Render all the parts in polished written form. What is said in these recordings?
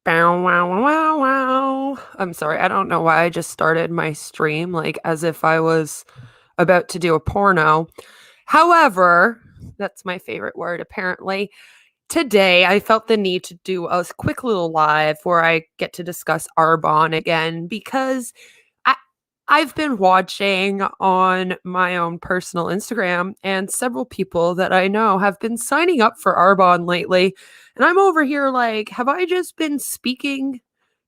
Bow, wow, wow, wow, wow. I'm sorry, I don't know why I just started my stream like as if I was about to do a porno. However, that's my favorite word apparently. Today, I felt the need to do a quick little live where I get to discuss Arbonne again because I I've been watching on my own personal Instagram, and several people that I know have been signing up for Arbonne lately. And I'm over here like, have I just been speaking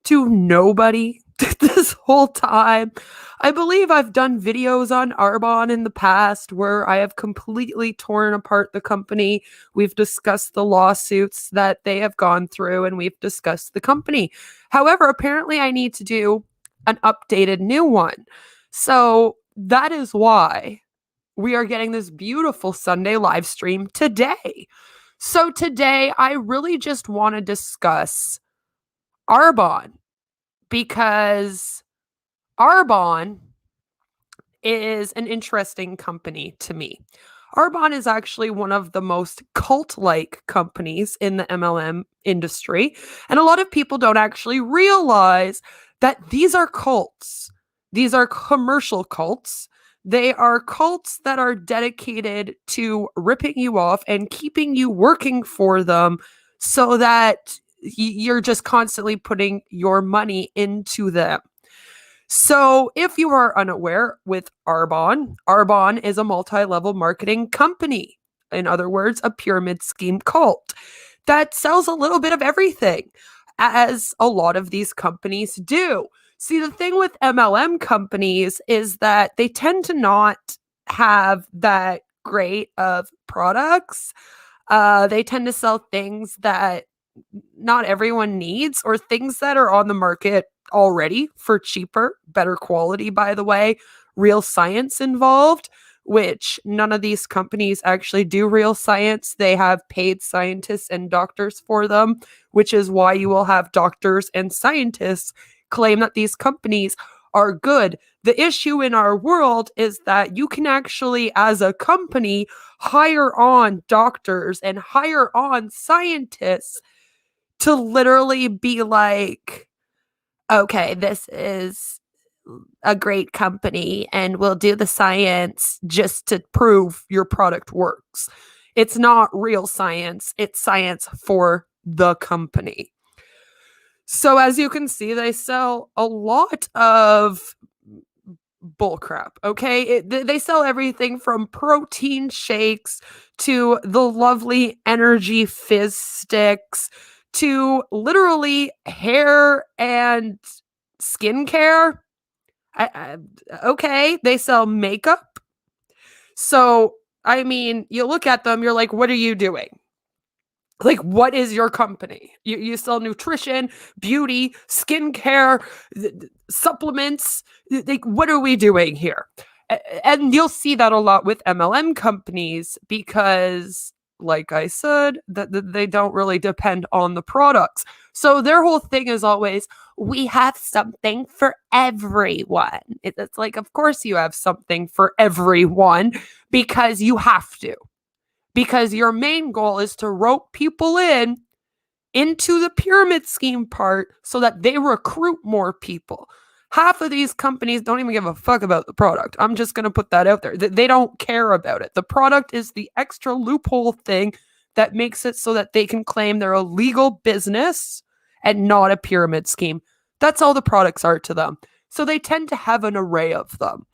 to nobody this whole time? I believe I've done videos on Arbonne in the past where I have completely torn apart the company. We've discussed the lawsuits that they have gone through, and we've discussed the company. However, apparently I need to do an updated new one. So that is why we are getting this beautiful Sunday live stream today. So today I really just want to discuss Arbonne because Arbonne is an interesting company to me. Arbonne is actually one of the most cult-like companies in the MLM industry, and a lot of people don't actually realize that these are cults. These are commercial cults. They are cults that are dedicated to ripping you off and keeping you working for them so that you're just constantly putting your money into them. So, if you are unaware with Arbonne, Arbonne is a multi-level marketing company. In other words, a pyramid scheme cult that sells a little bit of everything, as a lot of these companies do. See, the thing with MLM companies is that they tend to not have that great of products. They tend to sell things that not everyone needs, or things that are on the market already for cheaper, better quality, by the way, real science involved, which none of these companies actually do real science. They have paid scientists and doctors for them, which is why you will have doctors and scientists claim that these companies are good. The issue in our world is that you can actually, as a company, hire on doctors and hire on scientists to literally be like, okay, this is a great company and we'll do the science just to prove your product works. It's not real science, it's science for the company. So as you can see, they sell a lot of bullcrap. Okay, they sell everything from protein shakes to the lovely energy fizz sticks to literally hair and skincare. Okay, they sell makeup. So I mean, you look at them, you're like, what are you doing? Like, what is your company? You sell nutrition, beauty, skincare, supplements. Like, what are we doing here? And you'll see that a lot with MLM companies because, like I said, that they don't really depend on the products. So their whole thing is always, we have something for everyone. It's like, of course you have something for everyone because you have to. Because your main goal is to rope people into the pyramid scheme part so that they recruit more people. Half of these companies don't even give a fuck about the product. I'm just going to put that out there. They don't care about it. The product is the extra loophole thing that makes it so that they can claim they're a legal business and not a pyramid scheme. That's all the products are to them. So they tend to have an array of them.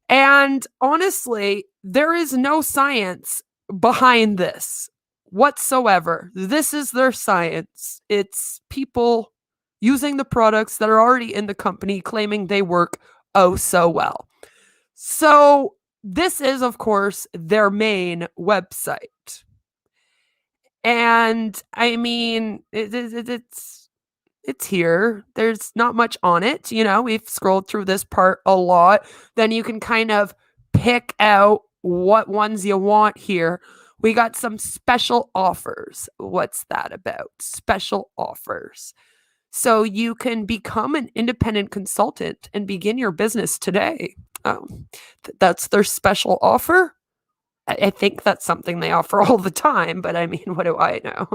And honestly, there is no science behind this whatsoever. This is their science. It's people using the products that are already in the company, claiming they work oh so well. So this is, of course, their main website. And I mean, it's here. There's not much on it. You know, we've scrolled through this part a lot. Then you can kind of pick out what ones you want here. We got some special offers. What's that about? Special offers. So you can become an independent consultant and begin your business today. That's their special offer. I think that's something they offer all the time, but I mean, what do I know?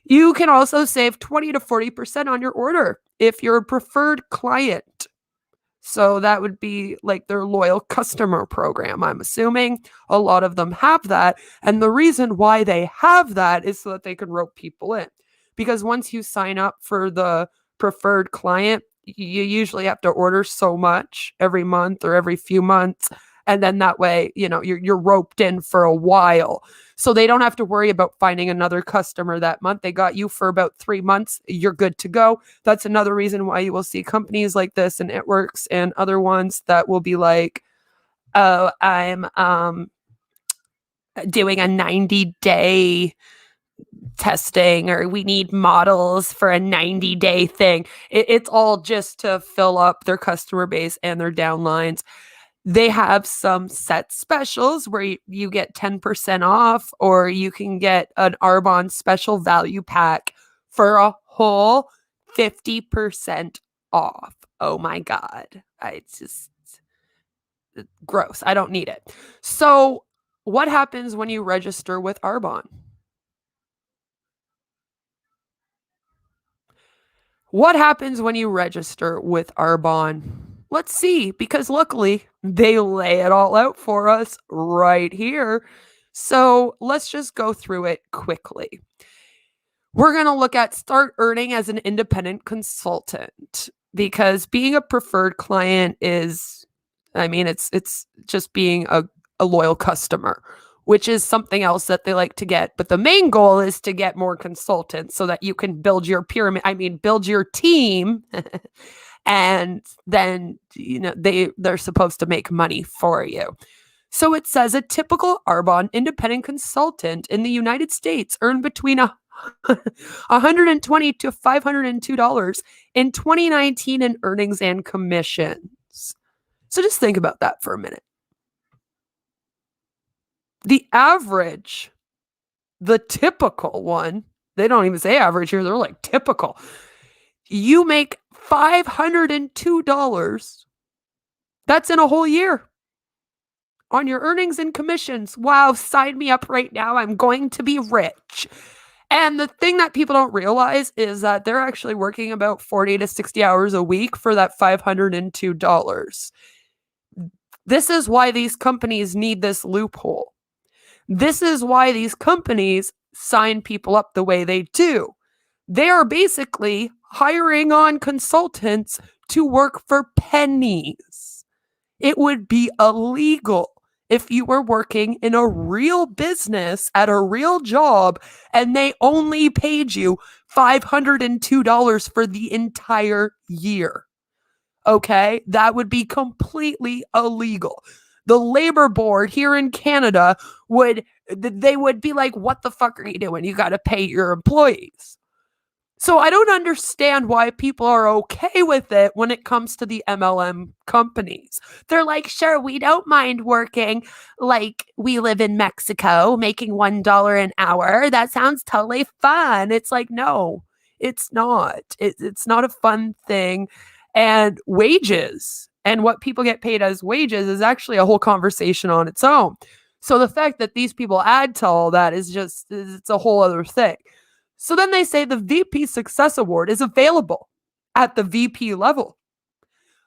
You can also save 20 to 40% on your order if you're a preferred client. So that would be like their loyal customer program. I'm assuming a lot of them have that. And the reason why they have that is so that they can rope people in. Because once you sign up for the preferred client, you usually have to order so much every month or every few months. And then that way, you're roped in for a while. So they don't have to worry about finding another customer that month. They got you for about 3 months. You're good to go. That's another reason why you will see companies like this and It Works and other ones that will be like, oh, I'm doing a 90-day testing, or we need models for a 90-day thing. It's all just to fill up their customer base and their downlines. They have some set specials where you get 10% off, or you can get an Arbonne special value pack for a whole 50% off. Oh my God. It's just gross. I don't need it. So what happens when you register with Arbonne? What happens when you register with Arbonne? Let's see, because luckily they lay it all out for us right here. So let's just go through it quickly. We're going to look at start earning as an independent consultant, because being a preferred client is, it's just being a loyal customer, which is something else that they like to get. But the main goal is to get more consultants so that you can build your pyramid, build your team. And then, they're supposed to make money for you. So it says a typical Arbonne independent consultant in the United States earned between $120 to $502 in 2019 in earnings and commissions. So just think about that for a minute. The average, the typical one, they don't even say average here, they're like typical. You make $502. That's in a whole year on your earnings and commissions. Wow, sign me up right now. I'm going to be rich. And the thing that people don't realize is that they're actually working about 40 to 60 hours a week for that $502. This is why these companies need this loophole. This is why these companies sign people up the way they do. They are basically hiring on consultants to work for pennies. It would be illegal if you were working in a real business at a real job and they only paid you $502 for the entire year. Okay? That would be completely illegal. The labor board here in Canada would be like, what the fuck are you doing? You got to pay your employees. So I don't understand why people are okay with it when it comes to the MLM companies. They're like, sure, we don't mind working like we live in Mexico, making $1 an hour. That sounds totally fun. It's like, no, it's not. It's not a fun thing. And wages and what people get paid as wages is actually a whole conversation on its own. So the fact that these people add to all that it's a whole other thing. So then they say the VP Success Award is available at the VP level.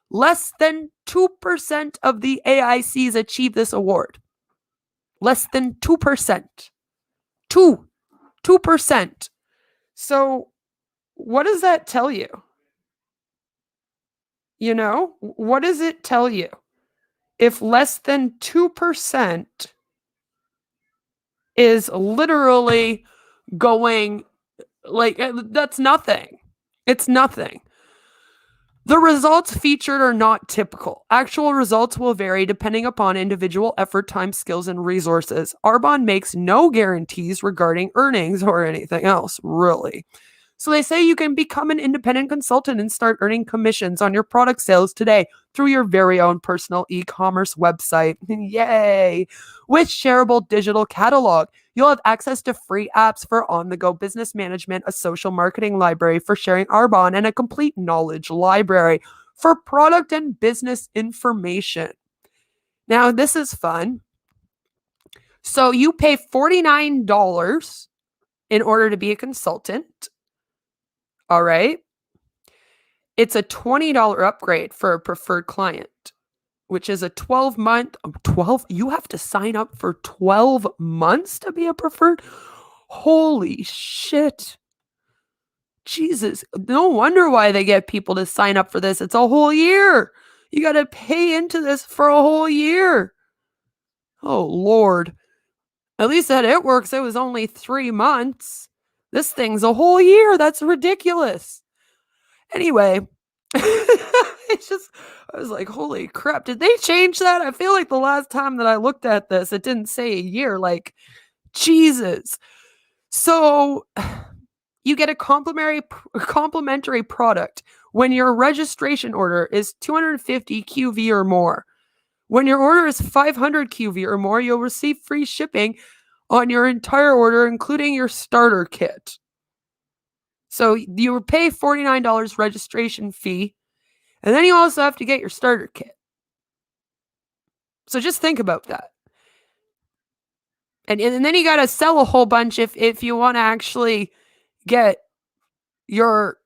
Less than 2% of the AICs achieve this award. Less than 2%. 2%. So what does that tell you? What does it tell you? If less than 2% is literally going like, that's nothing. It's nothing. The results featured are not typical. Actual results will vary depending upon individual effort, time, skills, and resources. Arbonne makes no guarantees regarding earnings or anything else, really. So they say you can become an independent consultant and start earning commissions on your product sales today through your very own personal e-commerce website. Yay! With shareable digital catalog, you'll have access to free apps for on-the-go business management, a social marketing library for sharing Arbonne, and a complete knowledge library for product and business information. Now, this is fun. So you pay $49 in order to be a consultant. All right. It's a $20 upgrade for a preferred client, which is a 12-month, you have to sign up for 12 months to be a preferred? Holy shit. Jesus, no wonder why they get people to sign up for this. It's a whole year. You got to pay into this for a whole year. Oh, Lord. At least at It Works, it was only 3 months. This thing's a whole year. That's ridiculous. Anyway, it's just, I was like, holy crap. Did they change that? I feel like the last time that I looked at this, it didn't say a year. Like, Jesus. So you get a complimentary product when your registration order is 250 QV or more. When your order is 500 QV or more, you'll receive free shipping on your entire order, including your starter kit. So you would pay $49 registration fee, and then you also have to get your starter kit. So just think about that. And then you got to sell a whole bunch if you want to actually get your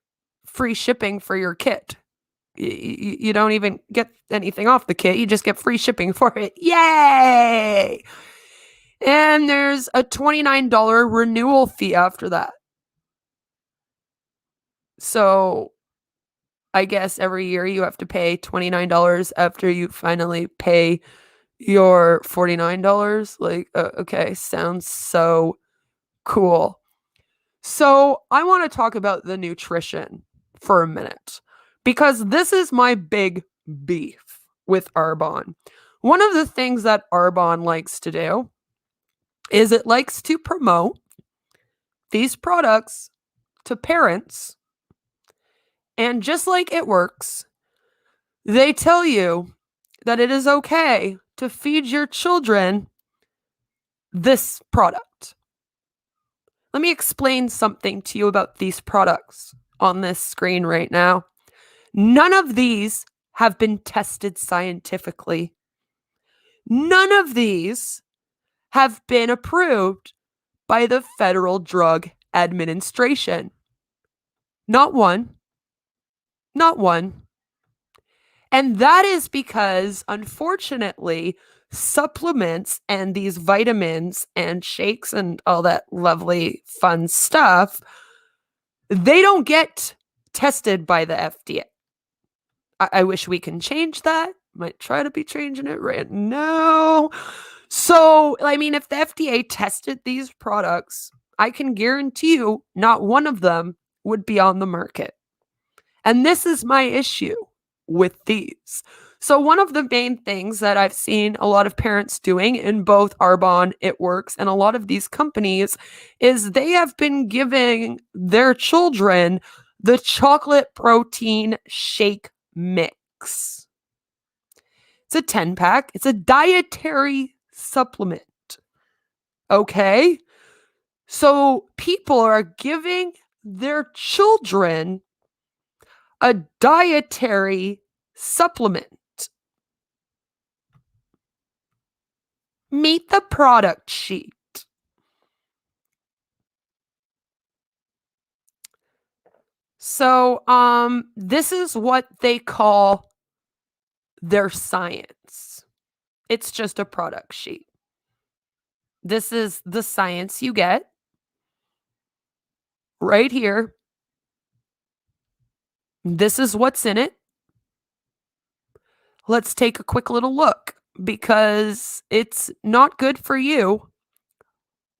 free shipping for your kit. You don't even get anything off the kit. You just get free shipping for it. Yay! And there's a $29 renewal fee after that. So I guess every year you have to pay $29 after you finally pay your $49. Like, okay, sounds so cool. So I want to talk about the nutrition for a minute, because this is my big beef with Arbonne. One of the things that Arbonne likes to do is it likes to promote these products to parents. And just like It Works, they tell you that it is okay to feed your children this product. Let me explain something to you about these products on this screen right now. None of these have been tested scientifically. None of these have been approved by the Federal Drug Administration. Not one. Not one. And that is because, unfortunately, supplements and these vitamins and shakes and all that lovely fun stuff, they don't get tested by the FDA. I wish we can change that. Might try to be changing it right now. So, I mean, if the FDA tested these products, I can guarantee you not one of them would be on the market. And this is my issue with these. So one of the main things that I've seen a lot of parents doing in both Arbonne, It Works, and a lot of these companies is they have been giving their children the chocolate protein shake mix. It's a 10-pack. It's a dietary supplement. Okay? So people are giving their children a dietary supplement. Meet the product sheet. So, this is what they call their science. It's just a product sheet. This is the science you get right here. This is what's in it. Let's take a quick little look, because it's not good for you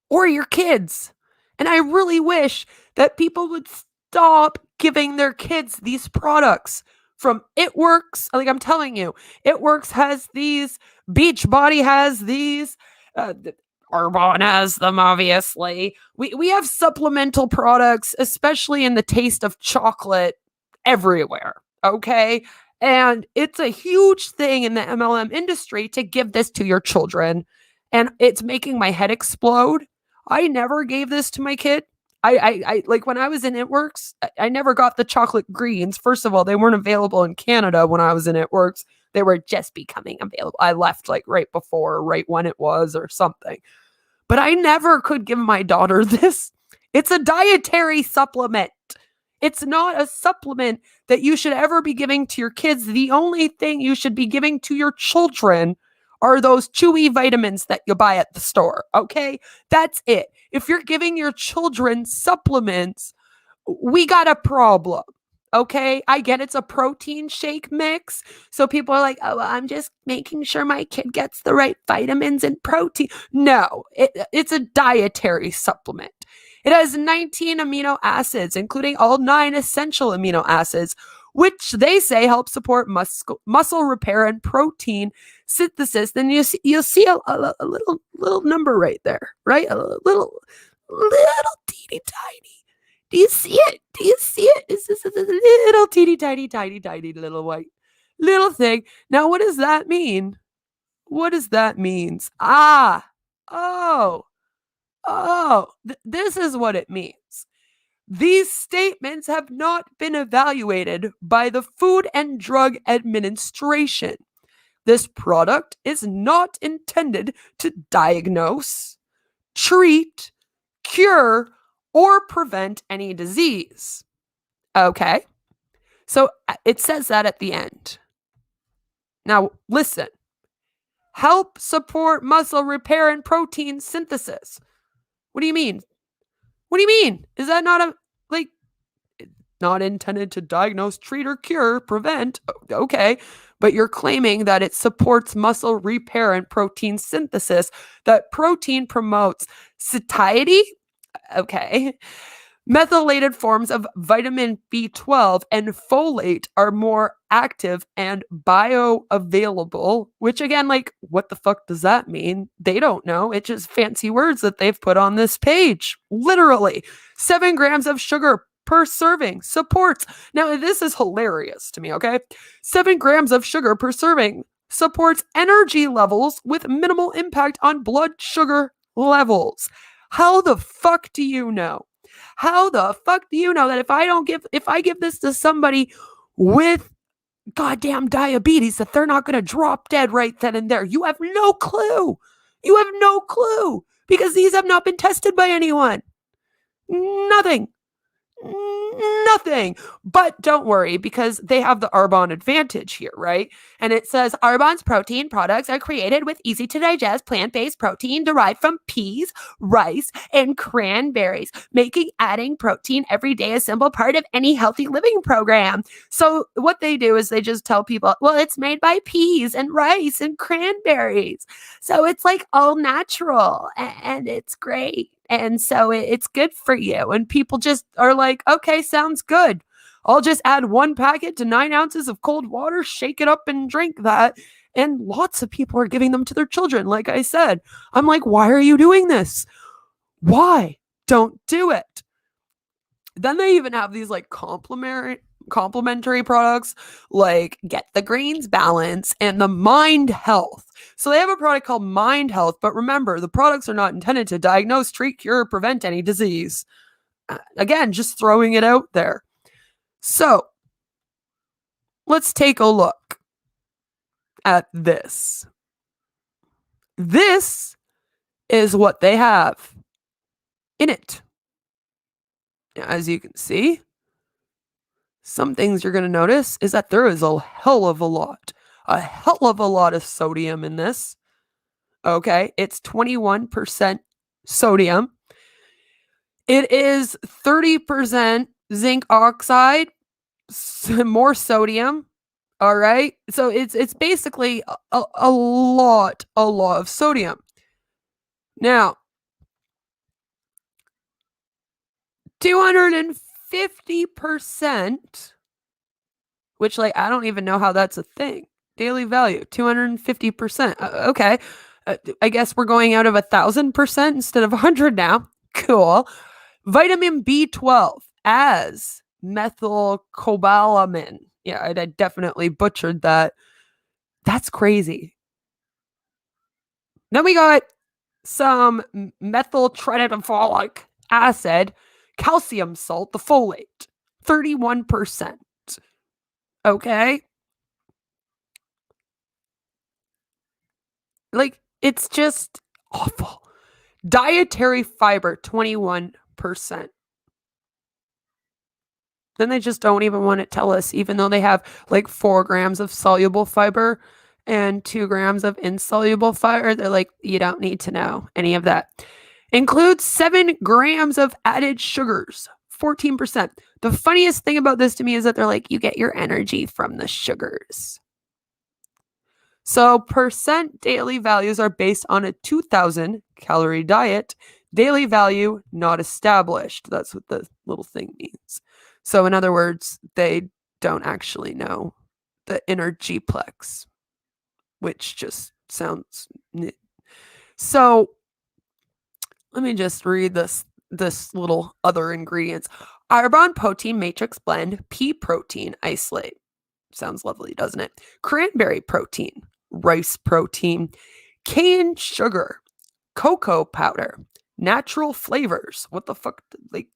or your kids. And I really wish that people would stop giving their kids these products from It Works. Like, I'm telling you, It Works has these, Beachbody has these, Arbonne has them, obviously. We have supplemental products, especially in the taste of chocolate, everywhere, okay? And it's a huge thing in the MLM industry to give this to your children. And it's making my head explode. I never gave this to my kid. I like, when I was in It Works, I never got the chocolate greens. First of all, they weren't available in Canada when I was in It Works. They were just becoming available. I left like right before, right when it was, or something. But I never could give my daughter this. It's a dietary supplement. It's not a supplement that you should ever be giving to your kids. The only thing you should be giving to your children are those chewy vitamins that you buy at the store, okay? That's it. If you're giving your children supplements, we got a problem. Okay, I get it's a protein shake mix. So people are like, oh, I'm just making sure my kid gets the right vitamins and protein. No, it's a dietary supplement. It has 19 amino acids, including all 9 essential amino acids, which they say help support muscle repair and protein synthesis. Then you'll see a little number right there, right? A little teeny tiny. Do you see it? Do you see it? It's just a little teeny tiny little white little thing. Now, what does that mean? What does that mean? This is what it means. These statements have not been evaluated by the Food and Drug Administration. This product is not intended to diagnose, treat, cure, or prevent any disease. Okay? So it says that at the end. Now, listen. Help support muscle repair and protein synthesis. What do you mean? What do you mean? Is that not not intended to diagnose, treat, or cure, prevent? Okay. But you're claiming that it supports muscle repair and protein synthesis, that protein promotes satiety? Okay. Methylated forms of vitamin B12 and folate are more active and bioavailable, which again, what the fuck does that mean? They don't know. It's just fancy words that they've put on this page. Literally, 7 grams of sugar per serving supports. Now, this is hilarious to me, okay? 7 grams of sugar per serving supports energy levels with minimal impact on blood sugar levels. How the fuck do you know? How the fuck do you know that if I give this to somebody with goddamn diabetes, that they're not going to drop dead right then and there? You have no clue. You have no clue because these have not been tested by anyone. Nothing. But don't worry, because they have the Arbonne advantage here, right? And it says Arbonne's protein products are created with easy to digest plant-based protein derived from peas, rice, and cranberries, making adding protein every day a simple part of any healthy living program. So what they do is they just tell people, well, it's made by peas and rice and cranberries. So it's all natural and it's great. And so it's good for you. And people just are like, okay, sounds good. I'll just add 1 packet to 9 ounces of cold water, shake it up and drink that. And lots of people are giving them to their children. Like I said, I'm like, why are you doing this? Why? Don't do it. Then they even have these complementary products like Get the Greens Balance and the Mind Health. So they have a product called Mind Health, but remember, the products are not intended to diagnose, treat, cure, or prevent any disease. Again, just throwing it out there. So let's take a look at this. This is what they have in it. As you can see, some things you're going to notice is that there is a hell of a lot of sodium in this. Okay, it's 21% sodium. It is 30% zinc oxide, more sodium. All right, so it's basically a lot of sodium. Now, 250%, which I don't even know how that's a thing. Daily value, 250%. Okay. I guess we're going out of 1,000% instead of 100 now. Cool. Vitamin B12 as methylcobalamin. Yeah, I definitely butchered that. That's crazy. Then we got some methyltretinoic acid, calcium salt, the folate, 31%. Okay. It's just awful. Dietary fiber, 21%. Then they just don't even want to tell us, even though they have like 4 grams of soluble fiber and 2 grams of insoluble fiber. They're like, you don't need to know any of that. Includes 7 grams of added sugars, 14%. The funniest thing about this to me is that they're like, you get your energy from the sugars. So percent daily values are based on a 2,000 calorie diet. Daily value not established. That's what the little thing means. So in other words, they don't actually know the energy plex, which just sounds... So let me just read this little other ingredients. Arbonne protein matrix blend, pea protein isolate. Sounds lovely, doesn't it? Cranberry protein, rice protein, cane sugar, cocoa powder, natural flavors. What the fuck? Like,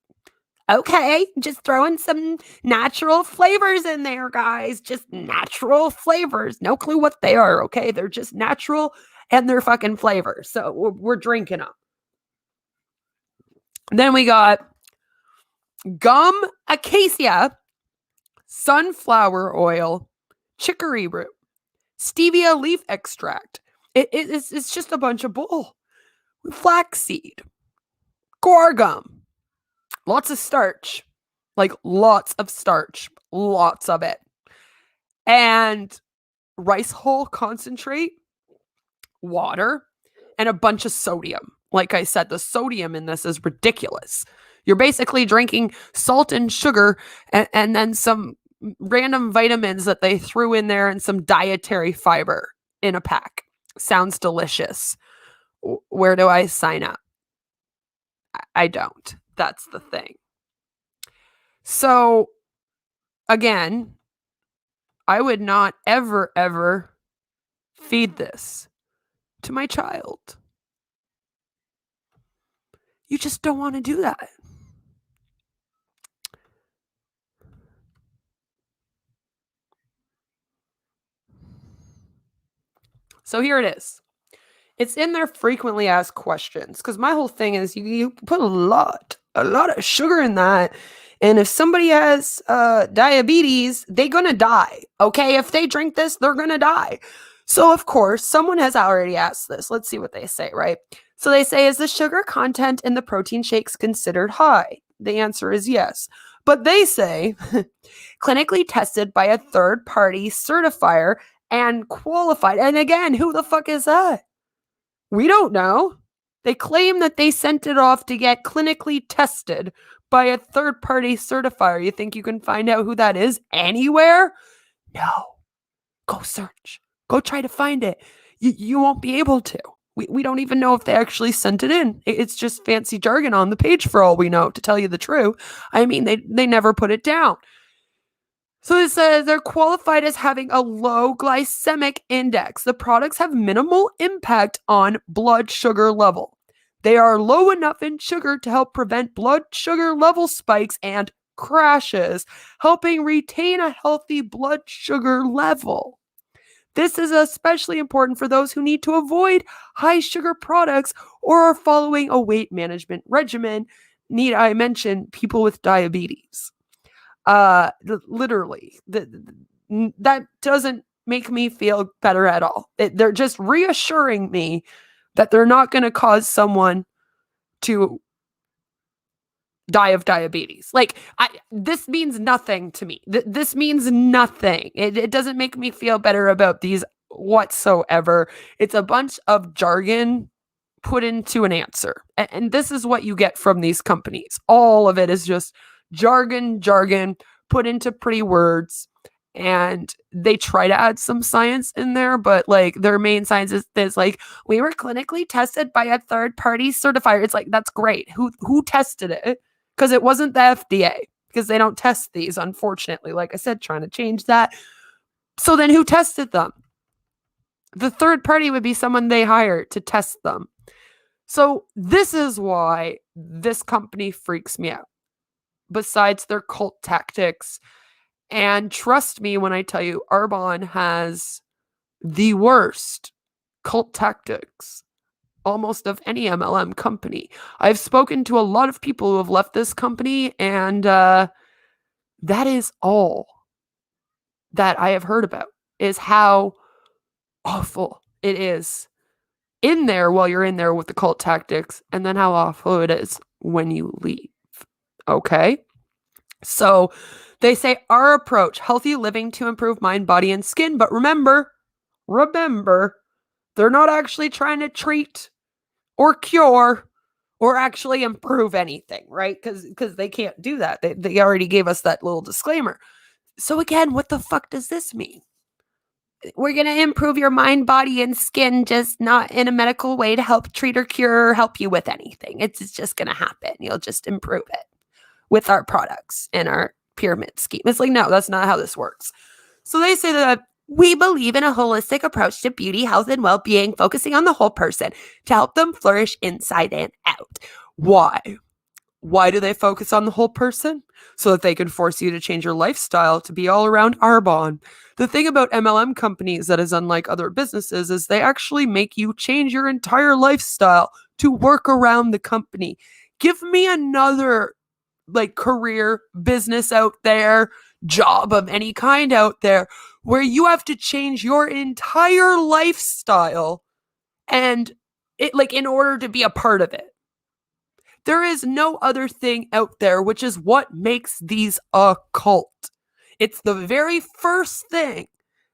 okay, just throwing some natural flavors in there, guys. Just natural flavors. No clue what they are, okay? They're just natural and they're fucking flavors. So we're drinking them. Then we got gum acacia, sunflower oil, chicory root, stevia leaf extract. It's just a bunch of bull. Flaxseed, guar gum, lots of starch, like lots of starch, lots of it. And rice hull concentrate, water, and a bunch of sodium. Like I said, the sodium in this is ridiculous. You're basically drinking salt and sugar and then some random vitamins that they threw in there and some dietary fiber in a pack. Sounds delicious. Where do I sign up? I don't. That's the thing. So, again, I would not ever, ever feed this to my child. You just don't want to do that. So here it is. It's in their frequently asked questions, because my whole thing is you put a lot of sugar in that. And if somebody has diabetes, they're going to die. Okay, if they drink this, they're going to die. So, of course, someone has already asked this. Let's see what they say, right? So they say, is the sugar content in the protein shakes considered high? The answer is yes. But they say, clinically tested by a third-party certifier and qualified. And again, who the fuck is that? We don't know. They claim that they sent it off to get clinically tested by a third-party certifier. You think you can find out who that is anywhere? No. Go search. Go try to find it. You won't be able to. We don't even know if they actually sent it in. It's just fancy jargon on the page for all we know, to tell you the truth. I mean, they never put it down. So it says they're qualified as having a low glycemic index. The products have minimal impact on blood sugar level. They are low enough in sugar to help prevent blood sugar level spikes and crashes, helping retain a healthy blood sugar level. This is especially important for those who need to avoid high sugar products or are following a weight management regimen. Need I mention people with diabetes? Literally, that doesn't make me feel better at all. They're just reassuring me that they're not going to cause someone to die of diabetes. Like, this means nothing to me. This means nothing. It doesn't make me feel better about these whatsoever. It's a bunch of jargon put into an answer. And this is what you get from these companies. All of it is just jargon put into pretty words, and they try to add some science in there, but like their main science is like, we were clinically tested by a third-party certifier. It's like, that's great. Who tested it? Because it wasn't the FDA, because they don't test these, unfortunately. Like I said, trying to change that. So then who tested them? The third party would be someone they hired to test them. So this is why this company freaks me out. Besides their cult tactics. And trust me when I tell you, Arbonne has the worst cult tactics almost of any MLM company. I've spoken to a lot of people who have left this company, and that is all that I have heard about, is how awful it is in there while you're in there with the cult tactics, and then how awful it is when you leave. Okay? So they say our approach, healthy living to improve mind, body, and skin. But remember, they're not actually trying to treat or cure or actually improve anything, right? Because they can't do that. They already gave us that little disclaimer. So again, what the fuck does this mean? We're going to improve your mind, body, and skin, just not in a medical way to help treat or cure or help you with anything. It's just going to happen. You'll just improve it with our products and our pyramid scheme. It's like, no, that's not how this works. So they say that we believe in a holistic approach to beauty, health, and well-being, focusing on the whole person to help them flourish inside and out. Why? Why do they focus on the whole person? So that they can force you to change your lifestyle to be all around Arbonne. The thing about MLM companies that is unlike other businesses is they actually make you change your entire lifestyle to work around the company. Give me another career, business out there, job of any kind out there where you have to change your entire lifestyle and it in order to be a part of it. There is no other thing out there, which is what makes these a cult. It's the very first thing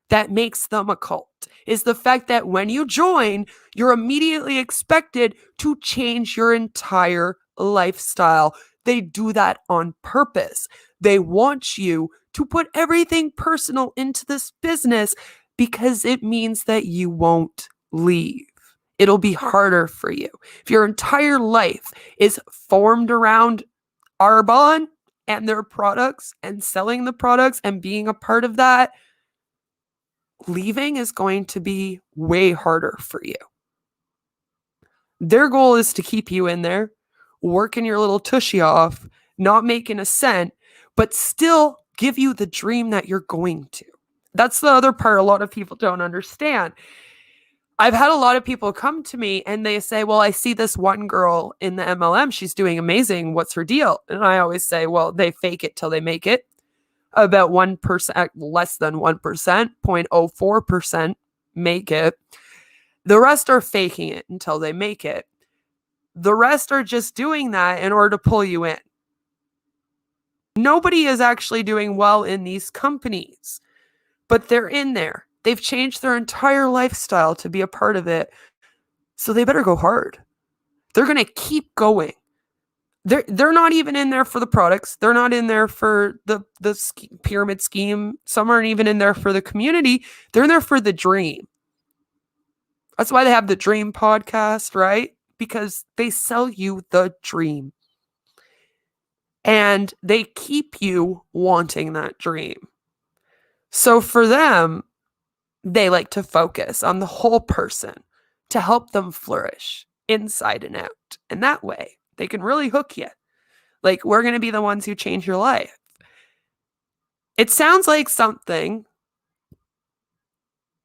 that makes them a cult, is the fact that when you join, you're immediately expected to change your entire lifestyle. They do that on purpose. They want you to put everything personal into this business because it means that you won't leave. It'll be harder for you. If your entire life is formed around Arbonne and their products and selling the products and being a part of that, leaving is going to be way harder for you. Their goal is to keep you in there, working your little tushy off, not making a cent, but still give you the dream that you're going to. That's the other part a lot of people don't understand. I've had a lot of people come to me and they say, well, I see this one girl in the MLM. She's doing amazing. What's her deal? And I always say, well, they fake it till they make it. About 1%, less than 1%, 0.04% make it. The rest are faking it until they make it. The rest are just doing that in order to pull you in. Nobody is actually doing well in these companies, but they're in there. They've changed their entire lifestyle to be a part of it. So they better go hard. They're going to keep going. They're not even in there for the products. They're not in there for the pyramid scheme. Some aren't even in there for the community. They're in there for the dream. That's why they have the Dream podcast, right? Because they sell you the dream. And they keep you wanting that dream. So for them, they like to focus on the whole person to help them flourish inside and out. And that way, they can really hook you. We're going to be the ones who change your life. It sounds like something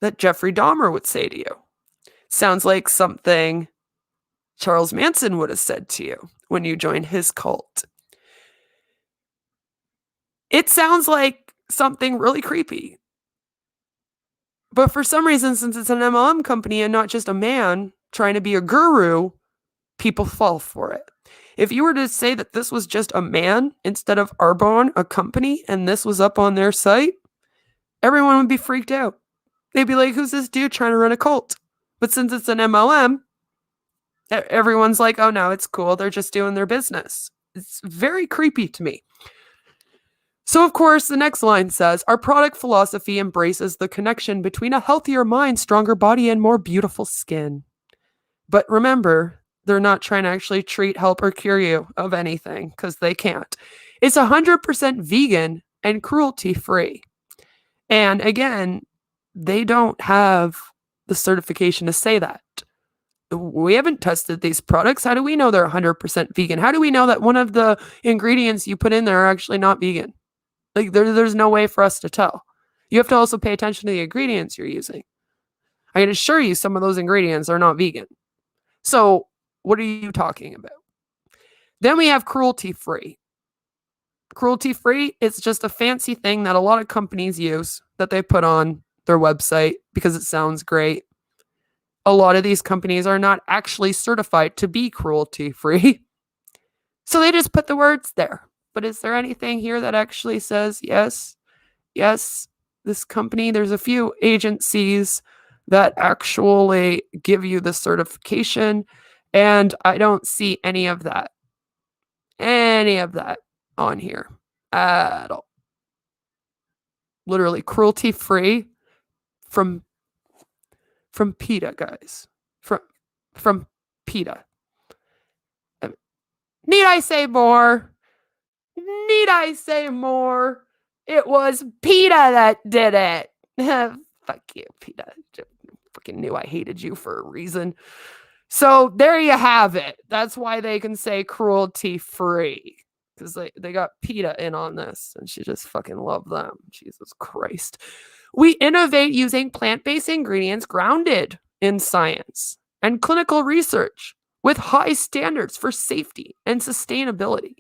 that Jeffrey Dahmer would say to you. Sounds like something Charles Manson would have said to you when you joined his cult. It sounds like something really creepy. But for some reason, since it's an MLM company and not just a man trying to be a guru, people fall for it. If you were to say that this was just a man instead of Arbonne, a company, and this was up on their site, everyone would be freaked out. They'd be like, who's this dude trying to run a cult? But since it's an MLM, everyone's like, oh no, it's cool. They're just doing their business. It's very creepy to me. So, of course, the next line says, our product philosophy embraces the connection between a healthier mind, stronger body, and more beautiful skin. But remember, they're not trying to actually treat, help, or cure you of anything because they can't. It's 100% vegan and cruelty-free. And again, they don't have the certification to say that. We haven't tested these products. How do we know they're 100% vegan? How do we know that one of the ingredients you put in there are actually not vegan? There's no way for us to tell. You have to also pay attention to the ingredients you're using. I can assure you some of those ingredients are not vegan. So what are you talking about? Then we have cruelty-free. Cruelty-free is just a fancy thing that a lot of companies use that they put on their website because it sounds great. A lot of these companies are not actually certified to be cruelty-free. So they just put the words there. But is there anything here that actually says, yes, this company, there's a few agencies that actually give you the certification, and I don't see any of that on here at all. Literally cruelty free from PETA, guys. From PETA. Need I say more? It was PETA that did it. Fuck you, PETA. Fucking knew I hated you for a reason. So there you have it. That's why they can say cruelty free. Because they got PETA in on this, and she just fucking loved them. Jesus Christ. We innovate using plant-based ingredients grounded in science and clinical research with high standards for safety and sustainability.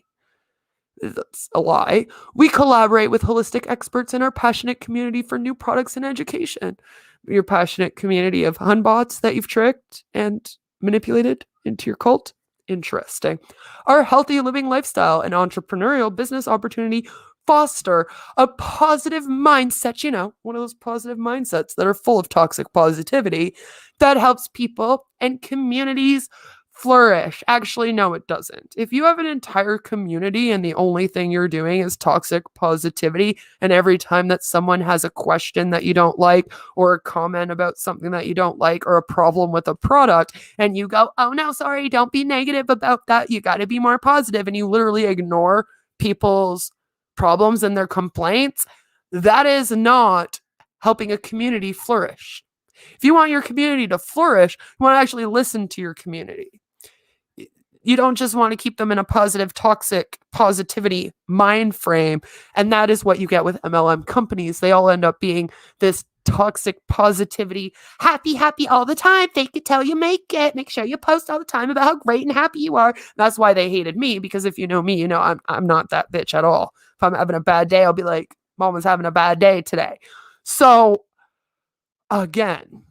That's a lie. We collaborate with holistic experts in our passionate community for new products and education. Your passionate community of hunbots that you've tricked and manipulated into your cult. Interesting. Our healthy living lifestyle and entrepreneurial business opportunity foster a positive mindset, one of those positive mindsets that are full of toxic positivity that helps people and communities flourish. Actually, no, it doesn't. If you have an entire community and the only thing you're doing is toxic positivity, and every time that someone has a question that you don't like, or a comment about something that you don't like, or a problem with a product, and you go, oh no, sorry, don't be negative about that, you got to be more positive, and you literally ignore people's problems and their complaints, that is not helping a community flourish. If you want your community to flourish, you want to actually listen to your community. You don't just want to keep them in a positive, toxic positivity mind frame. And that is what you get with MLM companies. They all end up being this toxic positivity, happy all the time, fake it till you make it, make sure you post all the time about how great and happy you are. That's why they hated me, because if you know me, I'm not that bitch at all. If I'm having a bad day, I'll be like, Mama's having a bad day today. So again,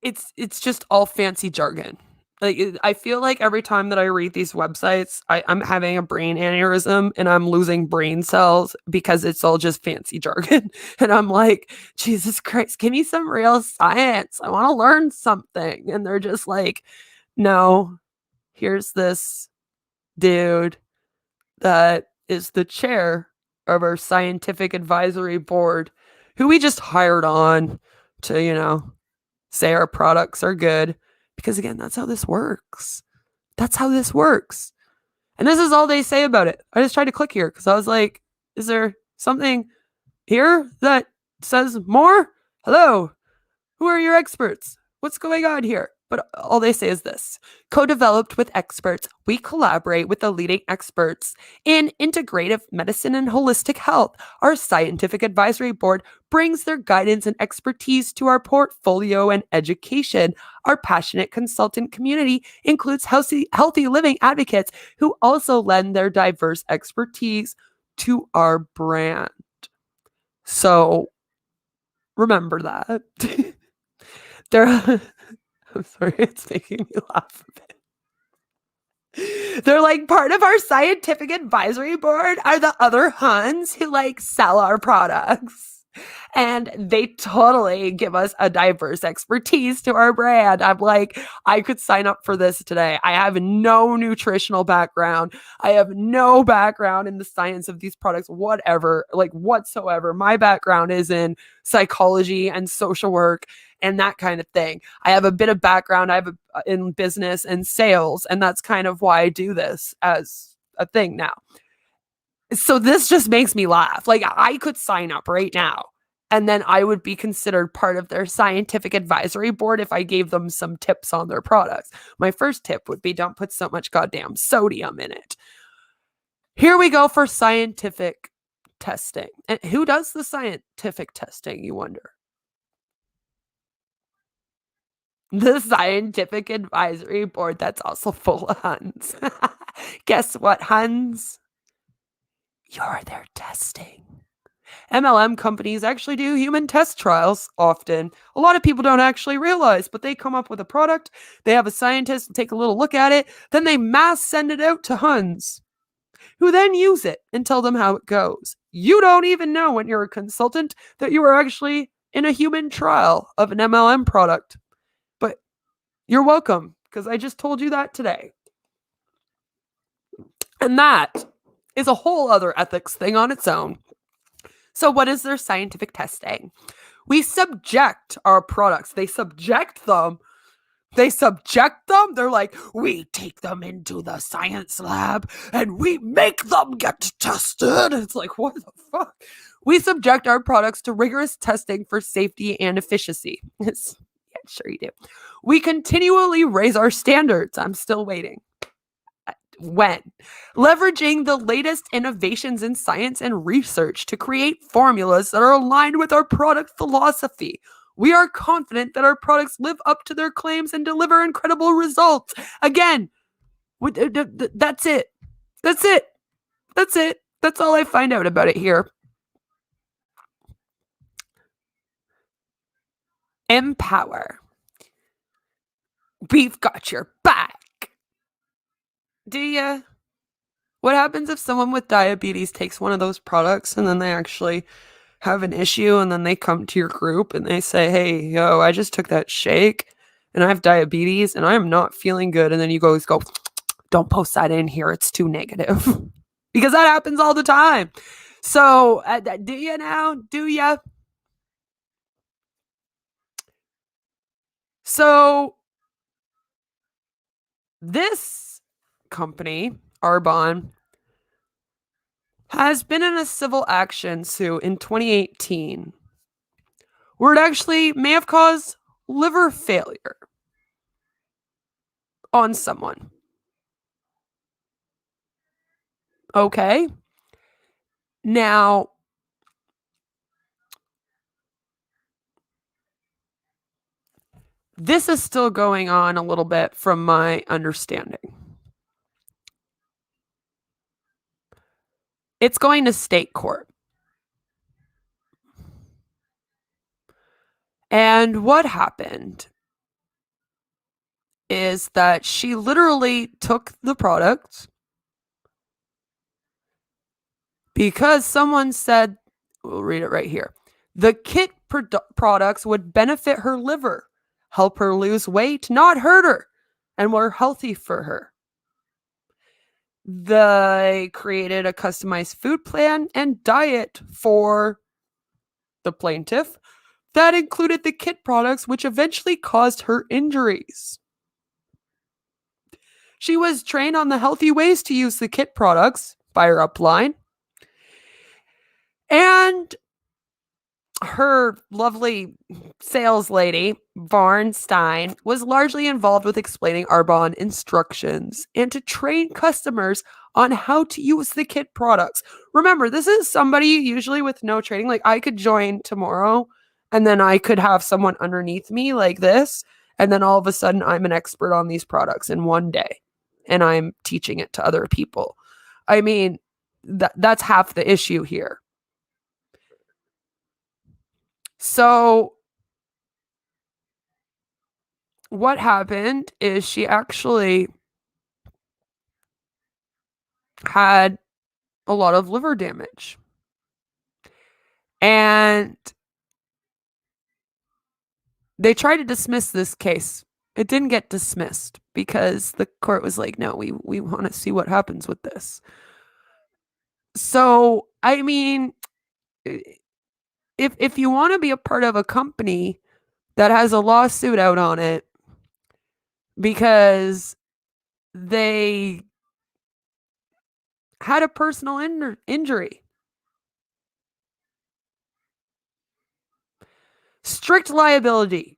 it's just all fancy jargon. Like, I feel like every time that I read these websites, I'm having a brain aneurysm and I'm losing brain cells because it's all just fancy jargon. And I'm like, Jesus Christ, give me some real science. I want to learn something. And they're just like, no, here's this dude that is the chair of our scientific advisory board, who we just hired on to, say our products are good. Because again, that's how this works. And this is all they say about it. I just tried to click here because I was like, is there something here that says more? Hello, who are your experts? What's going on here? But all they say is this: co-developed with experts, we collaborate with the leading experts in integrative medicine and holistic health. Our scientific advisory board brings their guidance and expertise to our portfolio and education. Our passionate consultant community includes healthy living advocates who also lend their diverse expertise to our brand. So remember that. I'm sorry, it's making me laugh a bit. They're like, part of our scientific advisory board are the other Huns who sell our products. And they totally give us a diverse expertise to our brand. I'm like, I could sign up for this today. I have no nutritional background. I have no background in the science of these products, whatever, whatsoever. My background is in psychology and social work and that kind of thing. I have a bit of background in business and sales, and that's kind of why I do this as a thing now. So this just makes me laugh. I could sign up right now, and then I would be considered part of their scientific advisory board if I gave them some tips on their products. My first tip would be, don't put so much goddamn sodium in it. Here we go for scientific testing. And who does the scientific testing, you wonder? The scientific advisory board that's also full of Huns. Guess what, Huns? You're their testing. MLM companies actually do human test trials often. A lot of people don't actually realize, but they come up with a product, they have a scientist take a little look at it, then they mass send it out to Huns, who then use it and tell them how it goes. You don't even know when you're a consultant that you are actually in a human trial of an MLM product. But you're welcome, because I just told you that today. And that is a whole other ethics thing on its own. So what is their scientific testing? We subject our products. They subject them. They're like, we take them into the science lab and we make them get tested. It's like, what the fuck? We subject our products to rigorous testing for safety and efficacy. Yeah, sure you do. We continually raise our standards. I'm still waiting. When? Leveraging the latest innovations in science and research to create formulas that are aligned with our product philosophy. We are confident that our products live up to their claims and deliver incredible results. Again, that's it. That's it. That's it. That's all I find out about it here. Empower. We've got your back. Do ya? What happens if someone with diabetes takes one of those products and then they actually have an issue and then they come to your group and they say, hey, yo, I just took that shake and I have diabetes and I'm not feeling good. And then you go, don't post that in here. It's too negative. Because that happens all the time. So do you now? Do ya? So this company, Arbonne, has been in a civil action suit in 2018 where it actually may have caused liver failure on someone. Okay. Now, this is still going on a little bit from my understanding. It's going to state court. And what happened is that she literally took the product because someone said, we'll read it right here, the kit products would benefit her liver, help her lose weight, not hurt her, and were healthy for her. They created a customized food plan and diet for the plaintiff that included the kit products, which eventually caused her injuries. She was trained on the healthy ways to use the kit products by her upline. And her lovely sales lady, Varn Stein, was largely involved with explaining Arbonne instructions and to train customers on how to use the kit products. Remember, this is somebody usually with no training. Like, I could join tomorrow and then I could have someone underneath me like this. And then all of a sudden I'm an expert on these products in one day and I'm teaching it to other people. I mean, that's half the issue here. So what happened is she actually had a lot of liver damage. And they tried to dismiss this case. It didn't get dismissed because the court was like, no, we want to see what happens with this. So, I mean, if you want to be a part of a company that has a lawsuit out on it because they had a personal injury, strict liability,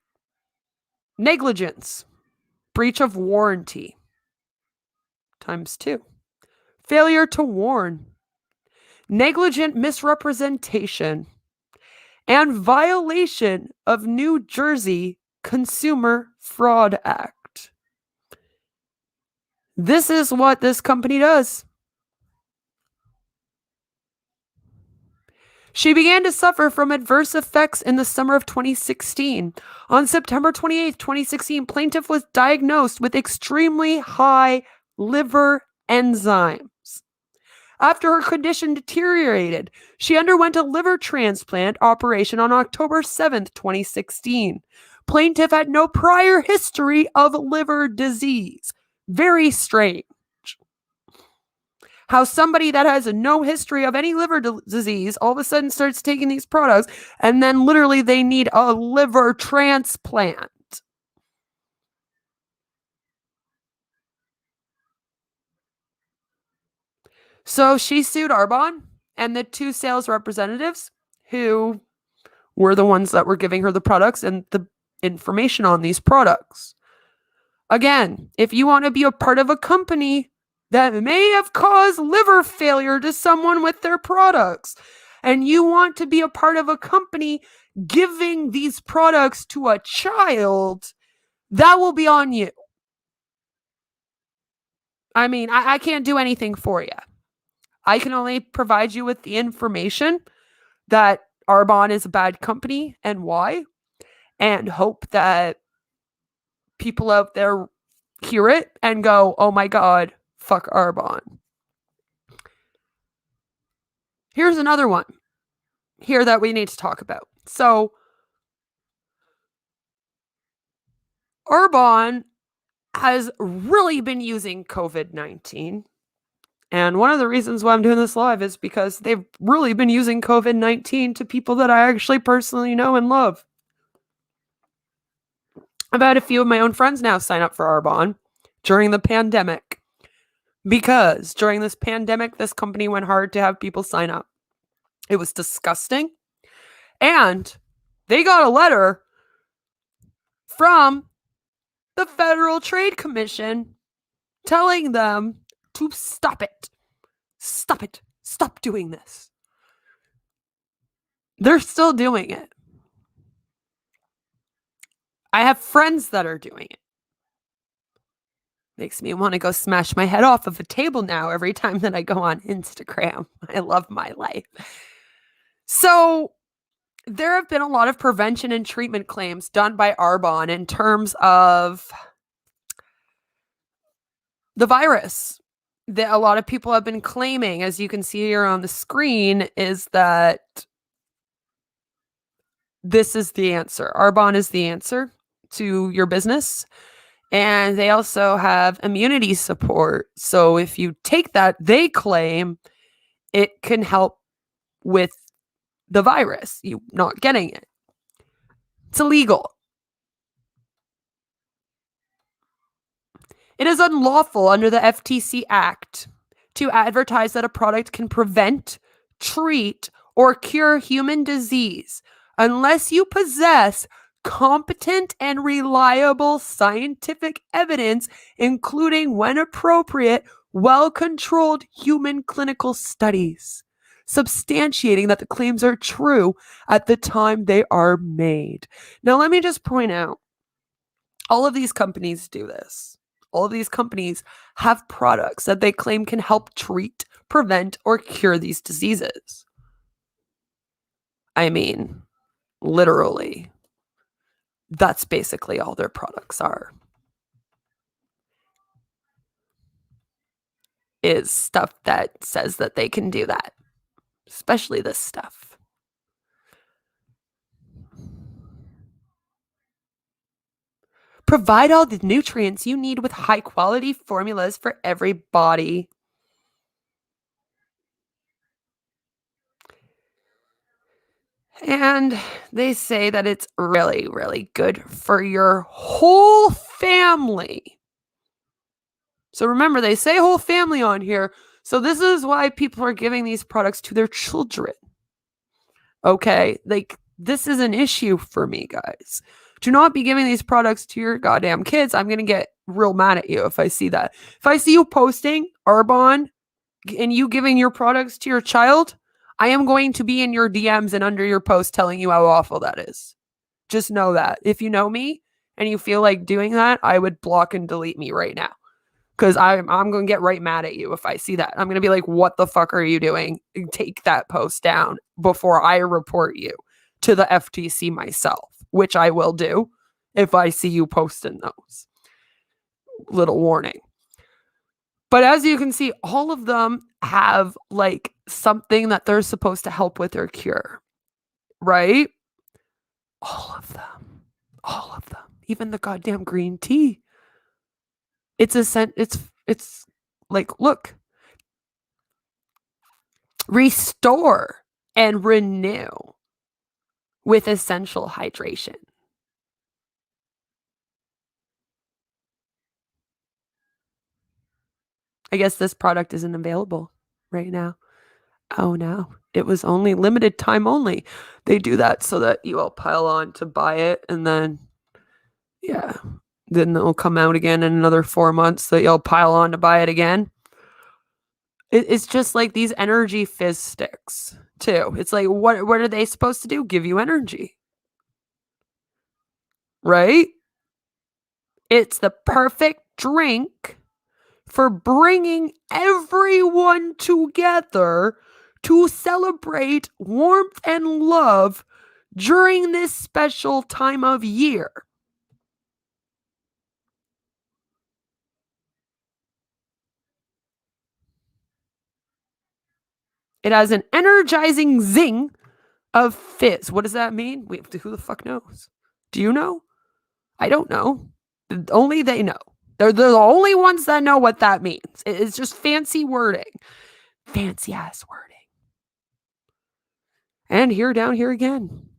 negligence, breach of warranty, ×2, failure to warn, negligent misrepresentation, and violation of New Jersey Consumer Fraud Act. This is what this company does. She began to suffer from adverse effects in the summer of 2016. On September 28, 2016, plaintiff was diagnosed with extremely high liver enzymes. After her condition deteriorated, she underwent a liver transplant operation on October 7th, 2016. Plaintiff had no prior history of liver disease. Very strange. How somebody that has no history of any liver disease all of a sudden starts taking these products, and then literally they need a liver transplant. So she sued Arbonne and the two sales representatives who were the ones that were giving her the products and the information on these products. Again, if you want to be a part of a company that may have caused liver failure to someone with their products, and you want to be a part of a company giving these products to a child, that will be on you. I mean, I can't do anything for you. I can only provide you with the information that Arbonne is a bad company and why, and hope that people out there hear it and go, oh my God, fuck Arbonne. Here's another one here that we need to talk about. So Arbonne has really been using COVID-19. And one of the reasons why I'm doing this live is because they've really been using COVID-19 to people that I actually personally know and love. I've had a few of my own friends now sign up for Arbonne during the pandemic. Because during this pandemic, this company went hard to have people sign up. It was disgusting. And they got a letter from the Federal Trade Commission telling them to stop it. Stop it. Stop doing this. They're still doing it. I have friends that are doing it. Makes me want to go smash my head off of a table now every time that I go on Instagram. I love my life. So there have been a lot of prevention and treatment claims done by Arbonne in terms of the virus that a lot of people have been claiming, as you can see here on the screen, is that this is the answer. Arbonne is the answer to your business. And they also have immunity support. So if you take that, they claim it can help with the virus, you not getting it. It's illegal. It is unlawful under the FTC Act to advertise that a product can prevent, treat, or cure human disease unless you possess competent and reliable scientific evidence, including, when appropriate, well-controlled human clinical studies, substantiating that the claims are true at the time they are made. Now, let me just point out, all of these companies do this. All of these companies have products that they claim can help treat, prevent, or cure these diseases. I mean, literally. That's basically all their products are. Is stuff that says that they can do that. Especially this stuff. Provide all the nutrients you need with high quality formulas for every body. And they say that it's really, really good for your whole family. So remember, they say whole family on here. So this is why people are giving these products to their children. Okay, like this is an issue for me, guys. Do not be giving these products to your goddamn kids. I'm going to get real mad at you if I see that. If I see you posting Arbonne and you giving your products to your child, I am going to be in your DMs and under your post telling you how awful that is. Just know that. If you know me, and you feel like doing that, I would block and delete me right now. Because I'm going to get right mad at you if I see that. I'm going to be like, what the fuck are you doing? Take that post down before I report you to the FTC myself, which I will do if I see you posting those. Little warning. But as you can see, all of them have like something that they're supposed to help with or cure, right? All of them. All of them. Even the goddamn green tea. It's like, look, restore and renew with essential hydration. I guess this product isn't available right now. Oh no, it was only limited time only. They do that so that you all pile on to buy it, and then, yeah, then it'll come out again in another 4 months so you'll pile on to buy it again. It's just like these energy fizz sticks too. It's like, what are they supposed to do? Give you energy, right? It's the perfect drink for bringing everyone together to celebrate warmth and love during this special time of year. It has an energizing zing of fizz. What does that mean? Who the fuck knows? Do you know? I don't know. Only they know. They're the only ones that know what that means. It's just fancy wording. Fancy ass wording. And here, down here again.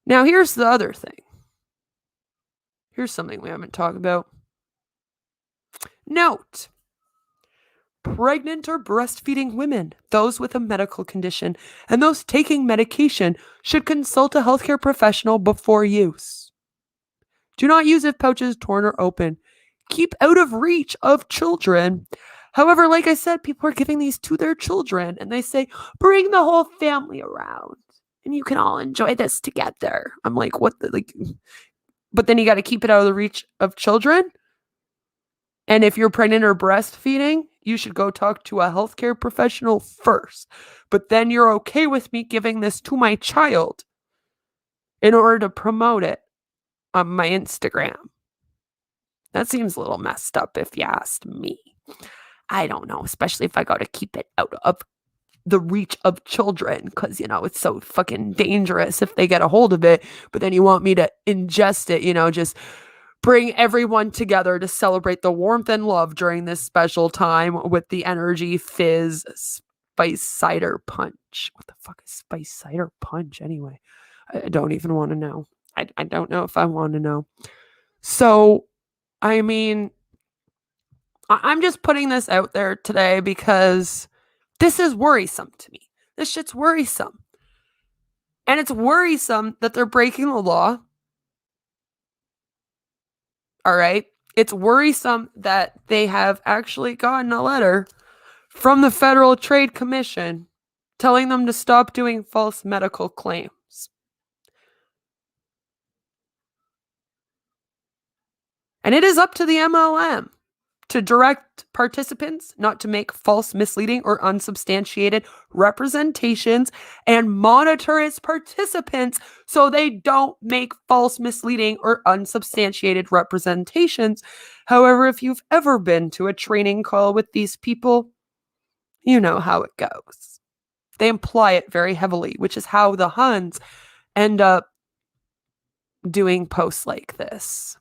Now, here's the other thing. Here's something we haven't talked about. Note: pregnant or breastfeeding women, those with a medical condition, and those taking medication should consult a healthcare professional before use. Do not use if pouches torn or open. Keep out of reach of children. However, like I said, people are giving these to their children, and they say, bring the whole family around, and you can all enjoy this together. I'm like, what the, like, but then you got to keep it out of the reach of children. And if you're pregnant or breastfeeding, you should go talk to a healthcare professional first. But then you're okay with me giving this to my child in order to promote it on my Instagram. That seems a little messed up if you asked me. I don't know, especially if I got to keep it out of the reach of children, because, you know, it's so fucking dangerous if they get a hold of it. But then you want me to ingest it, you know, just bring everyone together to celebrate the warmth and love during this special time with the energy fizz spice cider punch. What the fuck is spice cider punch anyway? I don't even want to know. I don't know if I want to know. So, I mean, I'm just putting this out there today because this is worrisome to me. This shit's worrisome. And it's worrisome that they're breaking the law. All right. It's worrisome that they have actually gotten a letter from the Federal Trade Commission telling them to stop doing false medical claims. And it is up to the MLM to direct participants not to make false, misleading, or unsubstantiated representations and monitor its participants so they don't make false, misleading, or unsubstantiated representations. However, if you've ever been to a training call with these people, you know how it goes. They imply it very heavily, which is how the Huns end up doing posts like this.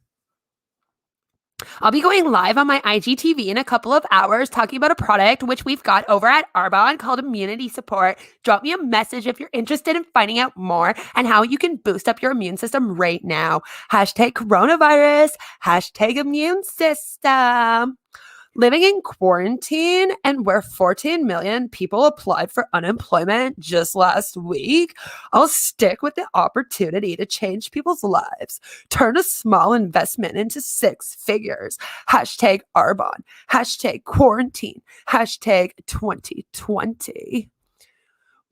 I'll be going live on my IGTV in a couple of hours talking about a product which we've got over at Arbonne called Immunity Support. Drop me a message if you're interested in finding out more and how you can boost up your immune system right now. Hashtag coronavirus, hashtag immune system. Living in quarantine and where 14 million people applied for unemployment just last week, I'll stick with the opportunity to change people's lives. Turn a small investment into 6 figures. Hashtag Arbonne. Hashtag quarantine. Hashtag 2020.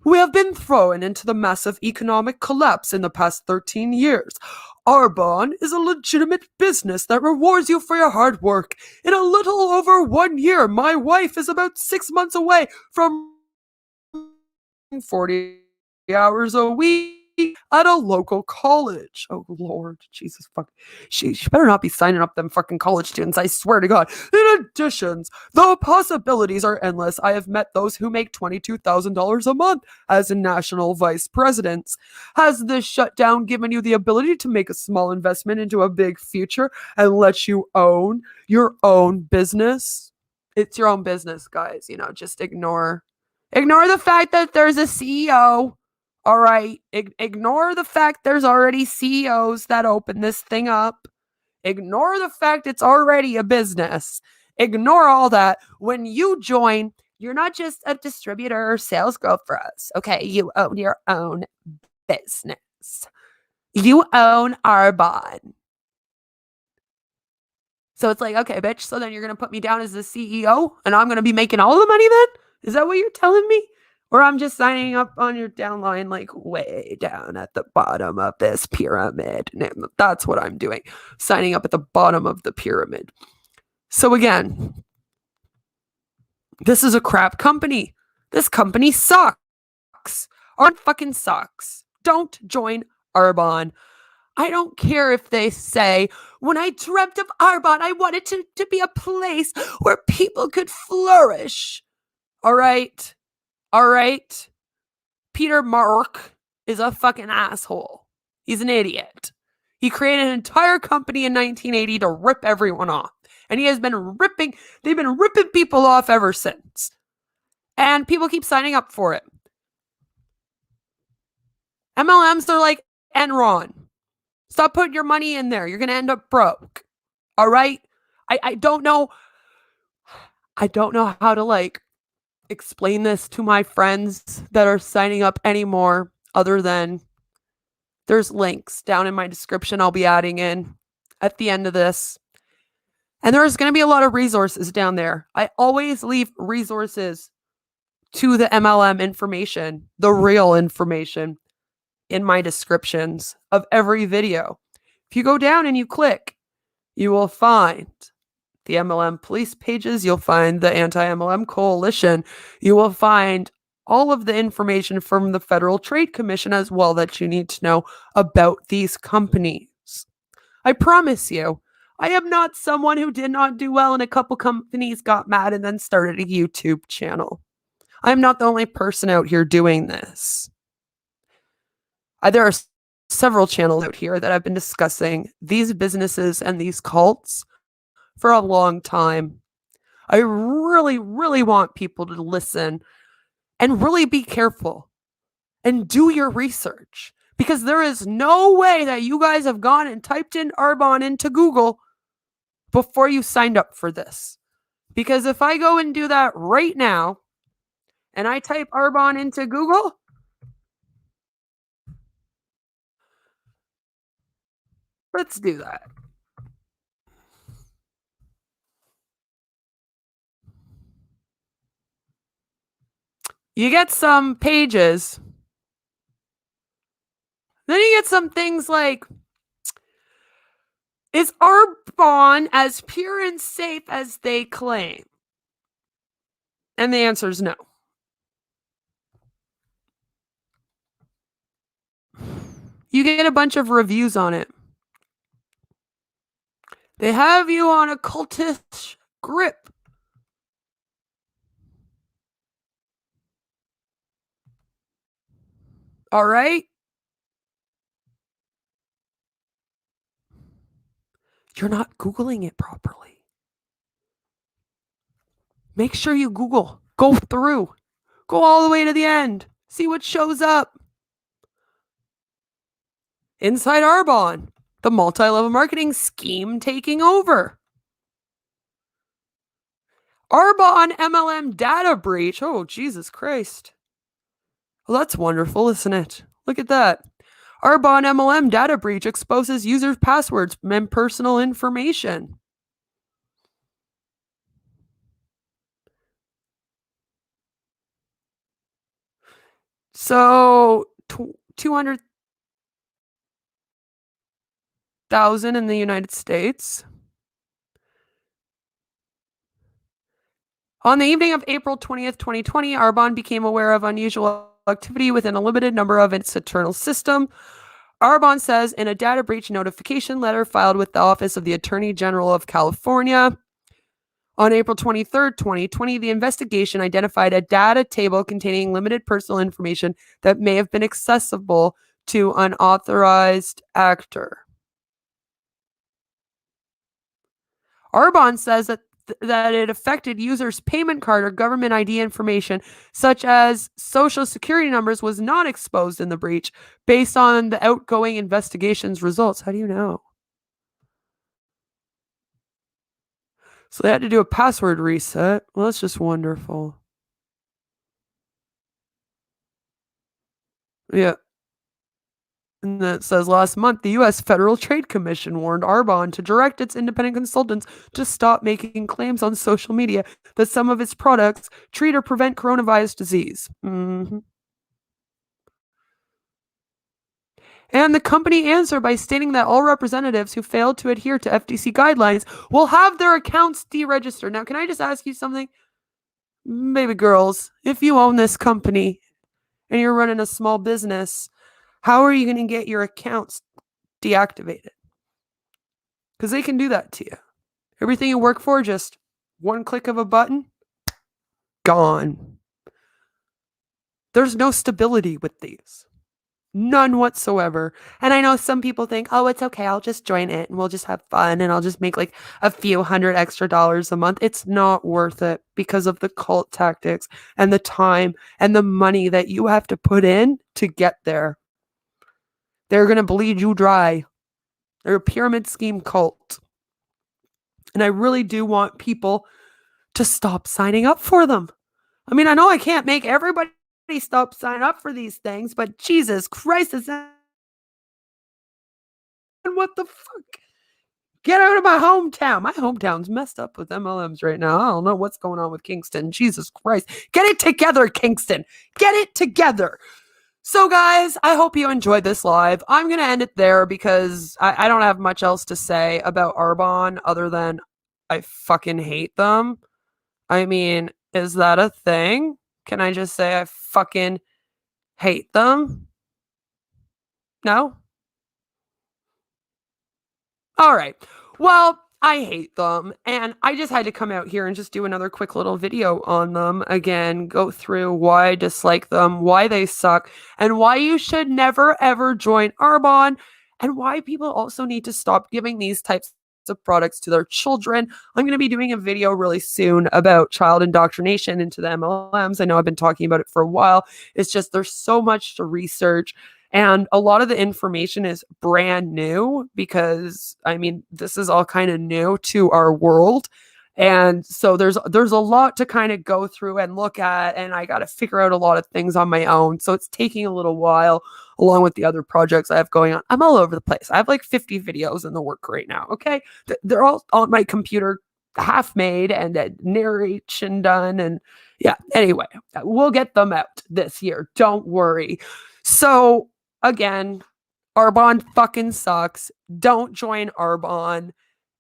We have been thrown into the massive economic collapse in the past 13 years. Arbonne is a legitimate business that rewards you for your hard work. In a little over 1 year, my wife is about 6 months away from 40 hours a week at a local college. Oh Lord, Jesus fuck. She better not be signing up them fucking college students, I swear to God. In addition, the possibilities are endless. I have met those who make $22,000 a month as a national vice president. Has this shutdown given you the ability to make a small investment into a big future and let you own your own business? It's your own business, guys. Just ignore the fact that there's a CEO. All right. Ignore the fact there's already CEOs that open this thing up. Ignore the fact it's already a business. Ignore all that. When you join, you're not just a distributor or sales girl for us. Okay. You own your own business. You own Arbonne. So it's like, okay, bitch. So then you're going to put me down as the CEO and I'm going to be making all the money then? Is that what you're telling me? Or I'm just signing up on your downline, like way down at the bottom of this pyramid. And that's what I'm doing. Signing up at the bottom of the pyramid. So again, this is a crap company. This company sucks. Arbonne fucking sucks. Don't join Arbonne. I don't care if they say, when I dreamt of Arbonne, I wanted to be a place where people could flourish. All right. All right. Peter Mark is a fucking asshole. He's an idiot. He created an entire company in 1980 to rip everyone off. And they've been ripping people off ever since. And people keep signing up for it. MLMs, they're like Enron. Stop putting your money in there. You're going to end up broke. All right? I don't know. I don't know how to explain this to my friends that are signing up anymore, other than there's links down in my description I'll be adding in at the end of this. And there's going to be a lot of resources down there. I always leave resources to the MLM information, the real information, in my descriptions of every video. If you go down and you click, you will find the MLM police pages. You'll find the Anti-MLM Coalition. You will find all of the information from the Federal Trade Commission as well that you need to know about these companies. I promise you, I am not someone who did not do well and a couple companies got mad and then started a YouTube channel. I'm not the only person out here doing this. There are several channels out here that have been discussing these businesses and these cults for a long time. I really, really want people to listen and really be careful and do your research, because there is no way that you guys have gone and typed in Arbonne into Google before you signed up for this. Because if I go and do that right now and I type Arbonne into Google, let's do that. You get some pages. Then you get some things like, is Arbonne as pure and safe as they claim? And the answer is no. You get a bunch of reviews on it. They have you on a cultish grip. All right? You're not Googling it properly. Make sure you Google. Go through. Go all the way to the end. See what shows up. Inside Arbonne, the multi-level marketing scheme taking over. Arbonne MLM data breach. Oh, Jesus Christ. Well, that's wonderful, isn't it? Look at that. Arbonne MLM data breach exposes users' passwords and personal information. So 200,000 in the United States. On the evening of April 20th, 2020, Arbonne became aware of unusual activity within a limited number of its internal system. Arbonne says in a data breach notification letter filed with the Office of the Attorney General of California, on April 23rd, 2020, the investigation identified a data table containing limited personal information that may have been accessible to unauthorized actor. Arbonne says that it affected users' payment card or government ID information, such as social security numbers, was not exposed in the breach based on the outgoing investigation's results. How do you know? So they had to do a password reset. Well, that's just wonderful. Yeah. And then it says last month, the U.S. Federal Trade Commission warned Arbonne to direct its independent consultants to stop making claims on social media that some of its products treat or prevent coronavirus disease. Mm-hmm. And the company answered by stating that all representatives who failed to adhere to FTC guidelines will have their accounts deregistered. Now, can I just ask you something? Baby girls, if you own this company and you're running a small business, how are you going to get your accounts deactivated? Because they can do that to you. Everything you work for, just one click of a button, gone. There's no stability with these. None whatsoever. And I know some people think, oh, it's okay, I'll just join it and we'll just have fun and I'll just make like a few $100 extra a month. It's not worth it because of the cult tactics and the time and the money that you have to put in to get there. They're going to bleed you dry. They're a pyramid scheme cult. And I really do want people to stop signing up for them. I mean, I know I can't make everybody stop signing up for these things, but Jesus Christ, is that what the fuck? Get out of my hometown. My hometown's messed up with MLMs right now. I don't know what's going on with Kingston. Jesus Christ. Get it together, Kingston. Get it together. So, guys, I hope you enjoyed this live. I'm going to end it there because I don't have much else to say about Arbonne other than I fucking hate them. I mean, is that a thing? Can I just say I fucking hate them? No? All right. Well, I hate them. And I just had to come out here and just do another quick little video on them. Again, go through why I dislike them, why they suck, and why you should never, ever join Arbonne, and why people also need to stop giving these types of products to their children. I'm going to be doing a video really soon about child indoctrination into the MLMs. I know I've been talking about it for a while. It's just there's so much to research. And a lot of the information is brand new because, I mean, this is all kind of new to our world. And so there's a lot to kind of go through and look at, and I got to figure out a lot of things on my own. So it's taking a little while along with the other projects I have going on. I'm all over the place. I have like 50 videos in the work right now. Okay. They're all on my computer, half made and narration done. And yeah, anyway, we'll get them out this year. Don't worry. So again, Arbonne fucking sucks. Don't join Arbonne.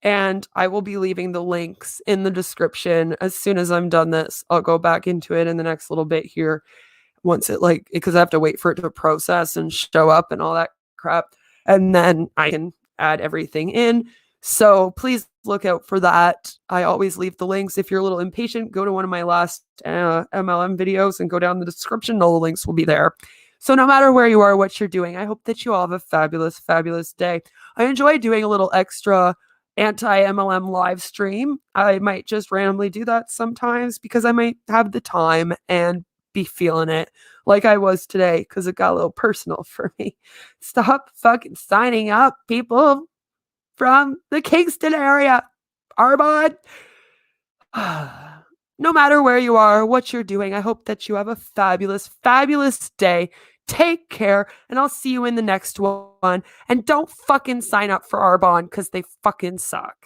And I will be leaving the links in the description as soon as I'm done this. I'll go back into it in the next little bit here. Once it because I have to wait for it to process and show up and all that crap. And then I can add everything in. So please look out for that. I always leave the links. If you're a little impatient, go to one of my last MLM videos and go down the description. All the links will be there. So no matter where you are, what you're doing, I hope that you all have a fabulous, fabulous day. I enjoy doing a little extra anti-MLM live stream. I might just randomly do that sometimes because I might have the time and be feeling it like I was today because it got a little personal for me. Stop fucking signing up, people from the Kingston area. Arbonne. No matter where you are, what you're doing, I hope that you have a fabulous, fabulous day. Take care, and I'll see you in the next one. And don't fucking sign up for Arbonne because they fucking suck.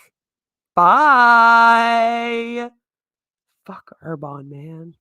Bye. Fuck Arbonne, man.